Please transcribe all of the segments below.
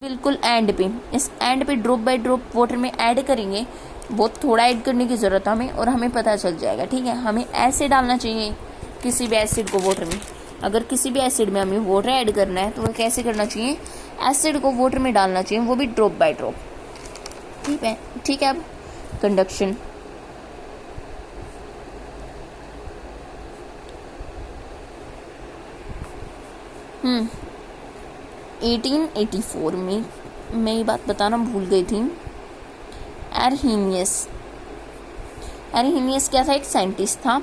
बिल्कुल एंड पे, इस एंड पे ड्रॉप बाय ड्रॉप वाटर में ऐड करेंगे। बहुत थोड़ा ऐड करने की ज़रूरत है हमें, और हमें पता चल जाएगा। ठीक है, हमें ऐसे डालना चाहिए किसी भी एसिड को वाटर में। अगर किसी भी एसिड में हमें वाटर ऐड करना है तो वो कैसे करना चाहिए, एसिड को वाटर में डालना चाहिए, वो भी ड्रॉप बाय ड्रॉप। ठीक है, ठीक है। अब कंडक्शन, हम्म 1884 में, मैं ये बात बताना भूल गई थी, एरहेनियस क्या था, एक साइंटिस्ट था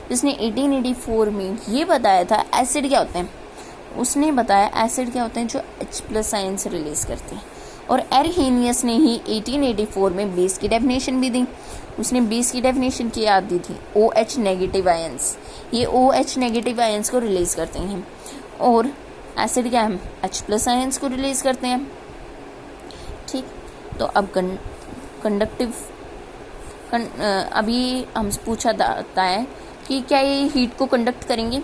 जिसने 1884 में ये बताया था एसिड क्या होते हैं। उसने बताया एसिड क्या होते हैं, जो H+ आयंस रिलीज करते हैं। और एरहेनियस ने ही 1884 में बेस की डेफिनेशन भी दी। उसने बेस की डेफिनेशन की याद दी थी, OH नेगेटिव आयंस। ये OH नेगेटिव आयंस को रिलीज करते हैं, और एसिड क्या है, H+ आयंस को रिलीज करते हैं। ठीक, तो अब कंडक्टिव अभी हमसे पूछा जाता है कि क्या ये हीट को कंडक्ट करेंगे,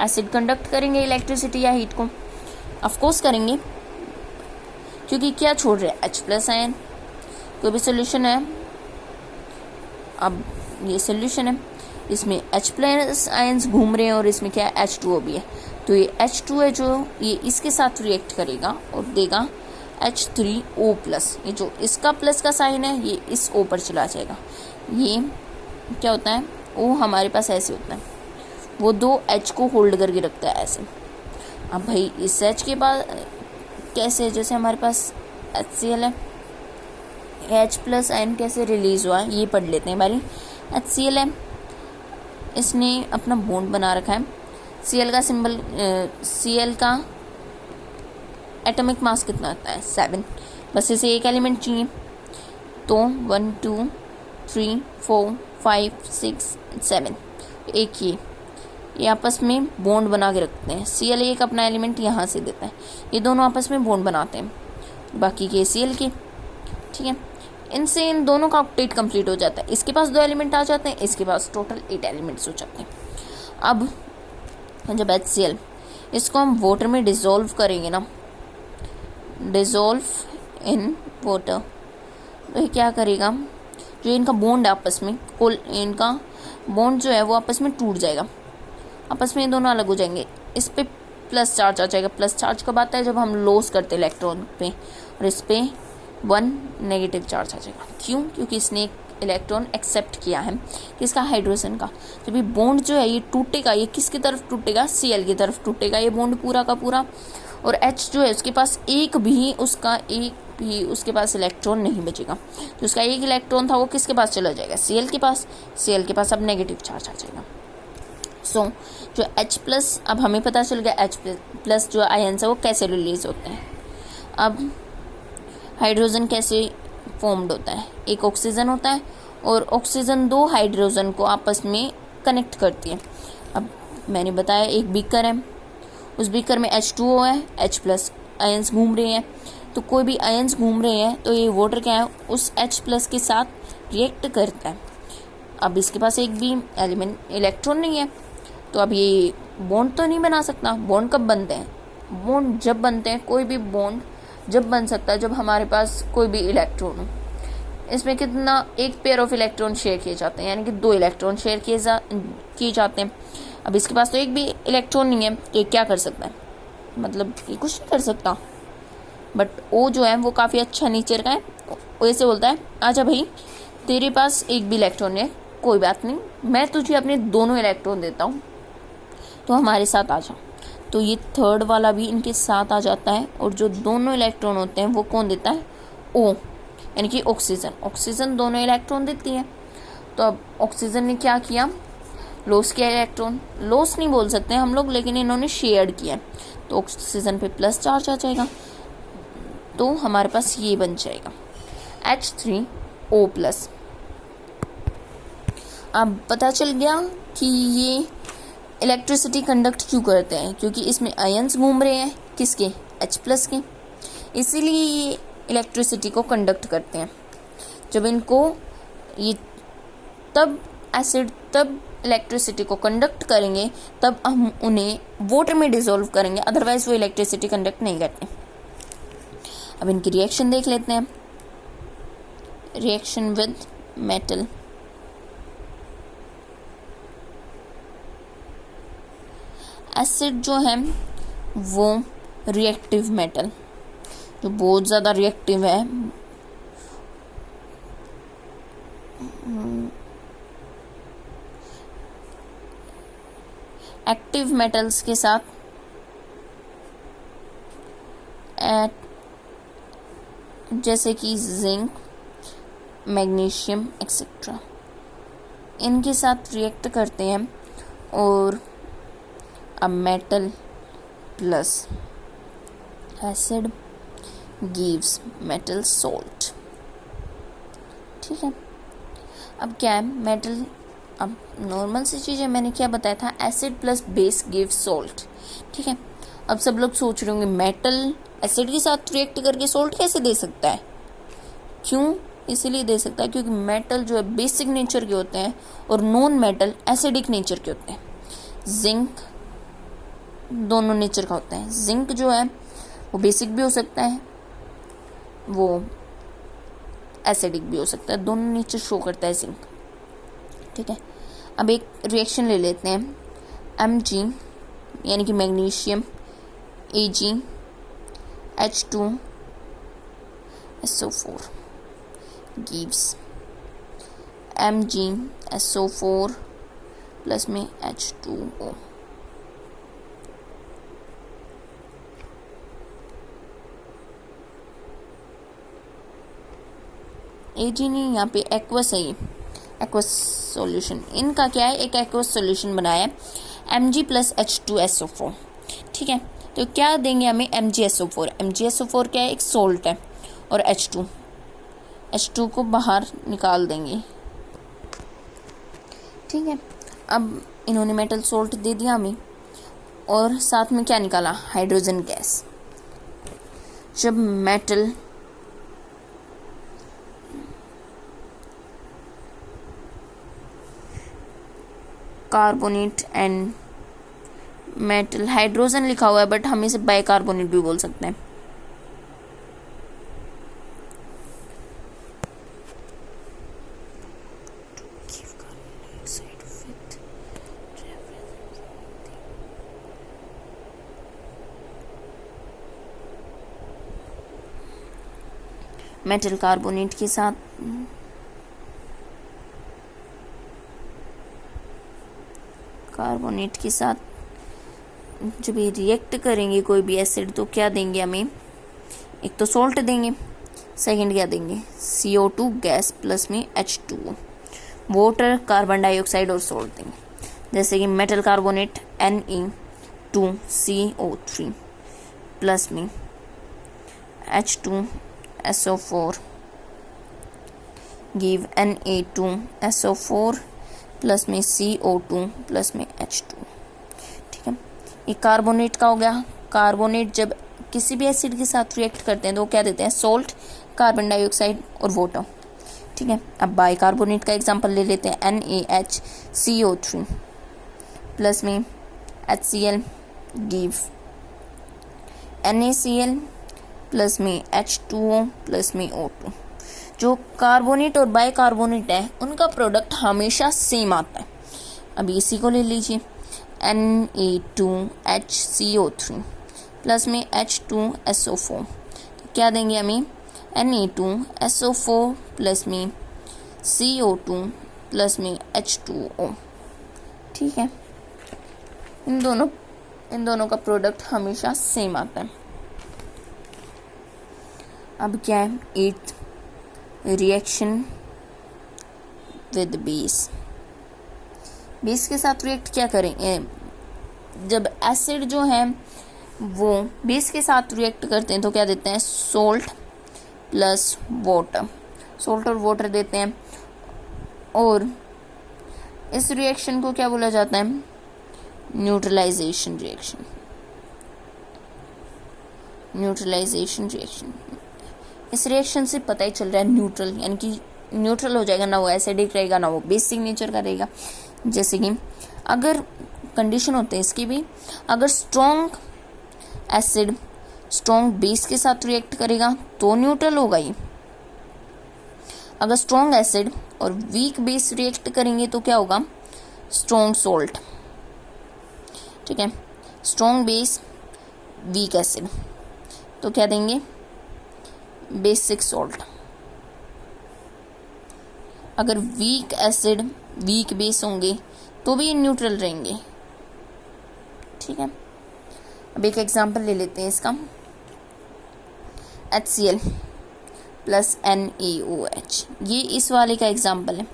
एसिड कंडक्ट करेंगे इलेक्ट्रिसिटी या हीट को। ऑफ कोर्स करेंगे, क्योंकि क्या छोड़ रहे हैं, H+ आयन। कोई भी सोल्यूशन है, अब ये सोल्यूशन है, इसमें H+ आयंस घूम रहे हैं और इसमें क्या है, H2O भी है। तो ये H2 है जो ये इसके साथ रिएक्ट करेगा और देगा H3O+। ये जो इसका प्लस का साइन है ये इस O पर चला जाएगा। ये क्या होता है, O हमारे पास ऐसे होता है, वो 2 H को होल्ड करके रखता है ऐसे। अब भाई इस H के बाद कैसे है, जैसे हमारे पास HCl है, H+ आयन कैसे रिलीज हुआ है ये पढ़ लेते हैं। हमारी HCl है, इसने अपना बॉन्ड बना रखा है। Cl का सिंबल, Cl का एटॉमिक मास कितना होता है, 7। बस इसे एक एलिमेंट चाहिए, तो 1 2 3 4 5 6 7, एक ये आपस में बॉन्ड बना के रखते हैं। Cl एक अपना एलिमेंट यहाँ से देता है, ये दोनों आपस में बॉन्ड बनाते हैं, बाकी के Cl के। ठीक है, इनसे इन दोनों का ऑक्टेट कंप्लीट हो जाता है। इसके पास 2 एलिमेंट आ जाते हैं, इसके पास टोटल 8 एलिमेंट्स हो जाते हैं। अब जब HCl इसको हम वाटर में डिसॉल्व करेंगे ना, डिसॉल्व इन वाटर, तो ये क्या करेगा, जो इनका बॉन्ड है आपस में, इनका बॉन्ड जो है वो आपस में टूट जाएगा, आपस में ये दोनों अलग हो जाएंगे। इस पे प्लस चार्ज आ जाएगा। प्लस चार्ज कब आता है, जब हम लॉस करते हैं इलेक्ट्रॉन पे, और इस पे 1 नेगेटिव चार्ज आ जाएगा। क्यों, क्योंकि इसने एक इलेक्ट्रॉन एक्सेप्ट किया है किसका, हाइड्रोजन का। जब ये बॉन्ड जो है ये टूटेगा, ये किसकी तरफ टूटेगा, Cl की तरफ टूटेगा ये बॉन्ड पूरा का पूरा। और H जो है उसके पास एक भी उसके पास इलेक्ट्रॉन नहीं बचेगा। तो उसका एक इलेक्ट्रॉन था वो किसके पास चला जाएगा, Cl के पास। Cl के पास अब नेगेटिव चार्ज आ जाएगा। सो जो H+, अब हमें पता चल गया H+ जो आयंस है वो कैसे रिलीज होते हैं। अब हाइड्रोजन कैसे फॉर्म्ड होता है, एक ऑक्सीजन होता है और ऑक्सीजन 2 हाइड्रोजन को आपस में कनेक्ट करती है। अब मैंने बताया एक बीकर है, उस बीकर में H2O है, H+ आयंस घूम रहे हैं। तो कोई भी आयंस घूम रहे हैं तो ये वाटर क्या है, उस H+ के साथ रिएक्ट करता है। अब इसके पास एक भी एलिमेंट इलेक्ट्रॉन नहीं है, तो अब ये बॉन्ड तो नहीं बना सकता। बॉन्ड कब बनते हैं, बॉन्ड जब बनते हैं, कोई भी बॉन्ड जब बन सकता है जब हमारे पास कोई भी इलेक्ट्रॉन हो। इसमें कितना, एक पेयर ऑफ इलेक्ट्रॉन शेयर किए जाते हैं, यानी कि 2 इलेक्ट्रॉन शेयर किए जाते हैं। अब इसके पास तो एक भी इलेक्ट्रॉन नहीं है, तो ये क्या कर सकता है, मतलब ये कुछ नहीं कर सकता। बट O जो है वो काफ़ी अच्छा नेचर का है, वो ऐसे बोलता है आजा भाई तेरे पास एक भी इलेक्ट्रॉन है, कोई बात नहीं, मैं तुझे अपने दोनों इलेक्ट्रॉन देता हूँ, तो हमारे साथ आ जा। तो ये थर्ड वाला भी इनके साथ आ जाता है, और जो दोनों इलेक्ट्रॉन होते हैं वो कौन देता है, O, यानी कि ऑक्सीजन दोनों इलेक्ट्रॉन देती है। तो अब ऑक्सीजन ने क्या किया, लॉस किया इलेक्ट्रॉन, लॉस नहीं बोल सकते हम लोग, लेकिन इन्होंने शेयर किया, तो ऑक्सीजन पे प्लस चार्ज आ जाएगा, तो हमारे पास ये बन जाएगा H3O+। अब पता चल गया कि ये इलेक्ट्रिसिटी कंडक्ट क्यों करते हैं, क्योंकि इसमें आयंस घूम रहे हैं किसके, H+ के, इसीलिए ये इलेक्ट्रिसिटी को कंडक्ट करते हैं। जब इनको ये तब एसिड तब इलेक्ट्रिसिटी को कंडक्ट करेंगे तब हम उन्हें वाटर में डिसॉल्व करेंगे, अदरवाइज वो इलेक्ट्रिसिटी कंडक्ट नहीं करते। अब इनकी रिएक्शन देख लेते हैं। रिएक्शन विद मेटल, एसिड जो है वो रिएक्टिव मेटल, जो बहुत ज़्यादा रिएक्टिव है, एक्टिव मेटल्स के साथ जैसे कि जिंक, मैग्नीशियम एक्सेट्रा, इनके साथ रिएक्ट करते हैं और अब metal plus acid gives metal salt. ठीक है, अब क्या है मेटल, अब नॉर्मल सी चीज़ है, मैंने क्या बताया था, acid plus base gives salt. ठीक है, अब सब लोग सोच रहे होंगे मेटल एसिड के साथ रिएक्ट करके सॉल्ट कैसे दे सकता है? क्यों? इसीलिए दे सकता है क्योंकि मेटल जो है बेसिक नेचर के होते हैं और नॉन मेटल एसिडिक नेचर के होते हैं। जिंक दोनों नेचर का होता है। जिंक जो है वो बेसिक भी हो सकता है, वो एसिडिक भी हो सकता है, दोनों नेचर शो करता है जिंक। ठीक है, अब एक रिएक्शन ले लेते हैं, Mg यानी कि magnesium, Ag H2SO4 gives MgSO4 plus में H2O। Ag नहीं, यहाँ पे एक्वस है, ये एक्वस सॉल्यूशन। इनका क्या है, एक एक्वस सॉल्यूशन बनाया है Mg प्लस H2SO4। ठीक है, तो क्या देंगे हमें MgSO4। MgSO4 क्या है, एक सोल्ट है, और H2 को बाहर निकाल देंगे। ठीक है, अब इन्होंने मेटल सोल्ट दे दिया हमें और साथ में क्या निकाला, हाइड्रोजन गैस। जब metal carbonate and metal, hydrogen लिखा हुआ है बट हम इसे बाइकार्बोनेट भी बोल सकते हैं। मेटल कार्बोनेट के साथ जब ये रिएक्ट करेंगे कोई भी एसिड तो क्या देंगे हमें, एक तो सोल्ट देंगे, सेकंड क्या देंगे, CO2 गैस प्लस में H2O, वाटर, कार्बन डाइऑक्साइड और सोल्ट देंगे। जैसे कि मेटल कार्बोनेट Ne2CO3 प्लस में H2SO4 गिव Na2SO4 प्लस में CO2 प्लस में H2। ठीक है, ये कार्बोनेट का हो गया। कार्बोनेट जब किसी भी एसिड के साथ रिएक्ट करते हैं तो वो क्या देते हैं, सोल्ट, कार्बन डाइऑक्साइड और वाटर। ठीक है, अब बाइकार्बोनेट का एग्जांपल ले लेते हैं, NaHCO3 प्लस में HCl गिव NaCl प्लस में H2O प्लस में O2। जो कार्बोनेट और बाइकार्बोनेट है उनका प्रोडक्ट हमेशा सेम आता है। अब इसी को ले लीजिए, Na2HCO3 प्लस में H2SO4, तो क्या देंगे हमें, Na2SO4 प्लस में CO2 प्लस में H2O। ठीक है, इन दोनों का प्रोडक्ट हमेशा सेम आता है। अब क्या है, 8th रिएक्शन विद बेस के साथ रिएक्ट क्या करेंगे, जब एसिड जो है वो बेस के साथ रिएक्ट करते हैं तो क्या देते हैं, सोल्ट प्लस वाटर, सोल्ट और वाटर देते हैं। और इस रिएक्शन को क्या बोला जाता है, न्यूट्रलाइजेशन रिएक्शन। इस रिएक्शन से पता ही चल रहा है न्यूट्रल, यानी कि न्यूट्रल हो जाएगा, ना वो एसिडिक रहेगा ना वो बेसिक नेचर का रहेगा। जैसे कि अगर कंडीशन होते हैं इसकी भी, अगर स्ट्रॉन्ग एसिड स्ट्रॉन्ग बेस के साथ रिएक्ट करेगा तो न्यूट्रल होगा ये। अगर स्ट्रॉन्ग एसिड और वीक बेस रिएक्ट करेंगे तो क्या होगा, स्ट्रॉन्ग सोल्ट। ठीक है, स्ट्रॉन्ग बेस वीक एसिड तो क्या देंगे, बेसिक सॉल्ट। अगर वीक एसिड वीक बेस होंगे तो भी न्यूट्रल रहेंगे। ठीक है, अब एक एग्जांपल ले लेते हैं इसका, HCl प्लस NaOH, ये इस वाले का एग्जांपल है।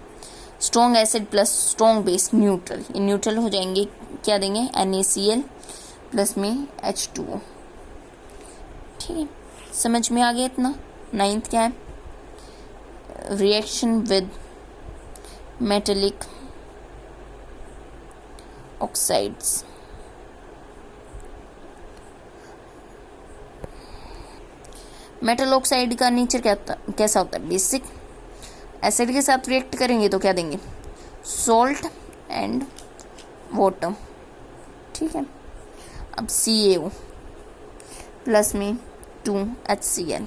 Strong acid plus strong base neutral, ये न्यूट्रल हो जाएंगे, क्या देंगे, NaCl प्लस में H2O। ठीक है, समझ में आ गया इतना। 9th क्या है, reaction with metallic oxides. Metal oxide का नेचर कैसा होता है, बेसिक। एसिड के साथ रिएक्ट करेंगे तो क्या देंगे, सॉल्ट एंड वाटर। ठीक है, अब CaO प्लस में 2HCl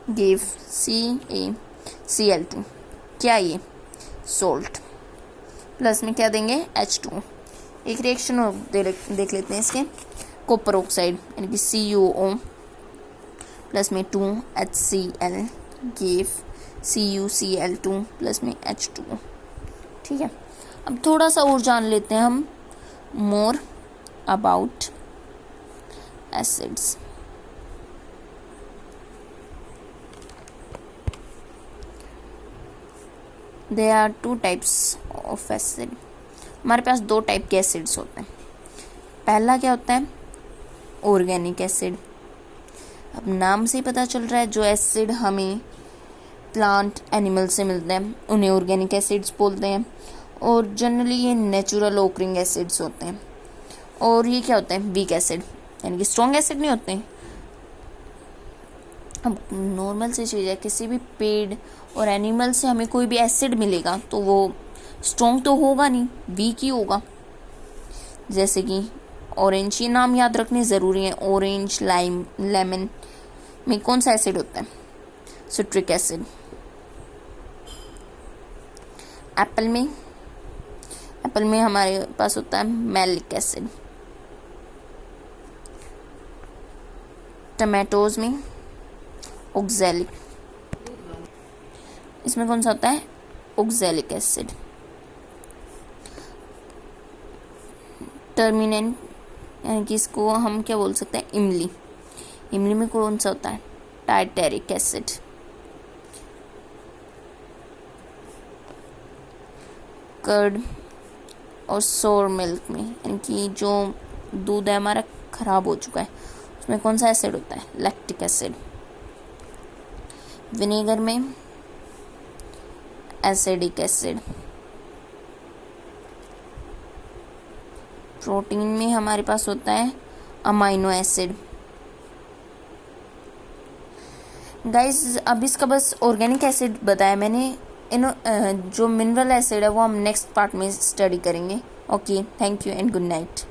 गिव CaCl2, क्या ये, सॉल्ट, प्लस में क्या देंगे, H2। एक रिएक्शन और देख लेते हैं इसके, कॉपर ऑक्साइड यानी कि CuO प्लस में 2HCl गिव CuCl2 प्लस में H2। ठीक है, अब थोड़ा सा और जान लेते हैं हम more about acids. There are 2 types of acid। हमारे पास 2 टाइप के एसिड्स होते हैं। पहला क्या होता है, ऑर्गेनिक एसिड। अब नाम से ही पता चल रहा है, जो एसिड हमें प्लांट एनिमल से मिलते हैं उन्हें ऑर्गेनिक एसिड्स बोलते हैं, और जनरली ये नेचुरल ओकरिंग एसिड्स होते हैं। और ये क्या होता है, वीक एसिड, यानी कि स्ट्रॉन्ग एसिड नहीं होते हैं। अब नॉर्मल सी चीज़ है, किसी भी पेड़ और एनिमल से हमें कोई भी एसिड मिलेगा तो वो स्ट्रॉन्ग तो होगा नहीं, वीक ही होगा। जैसे कि ऑरेंज, ये नाम याद रखने ज़रूरी है। ऑरेंज, लाइम, लेमन में कौन सा एसिड होता है, सिट्रिक एसिड। एप्पल में हमारे पास होता है मैलिक एसिड। टमाटोज में ऑक्सैलिक, इसमें कौन सा होता है, ऑक्सैलिक एसिड। टर्मिनेंट यानी कि इसको हम क्या बोल सकते हैं, इमली में कौन सा होता है, टार्टेरिक एसिड। कर्ड और सोर मिल्क में, यानी कि जो दूध है हमारा खराब हो चुका है उसमें कौन सा एसिड होता है, लैक्टिक एसिड। विनेगर में एसिडिक एसिड। प्रोटीन में हमारे पास होता है अमाइनो एसिड। गाइस, अब इसका बस ऑर्गेनिक एसिड बताया मैंने, जो मिनरल एसिड है वो हम नेक्स्ट पार्ट में स्टडी करेंगे। Okay, thank you and good night.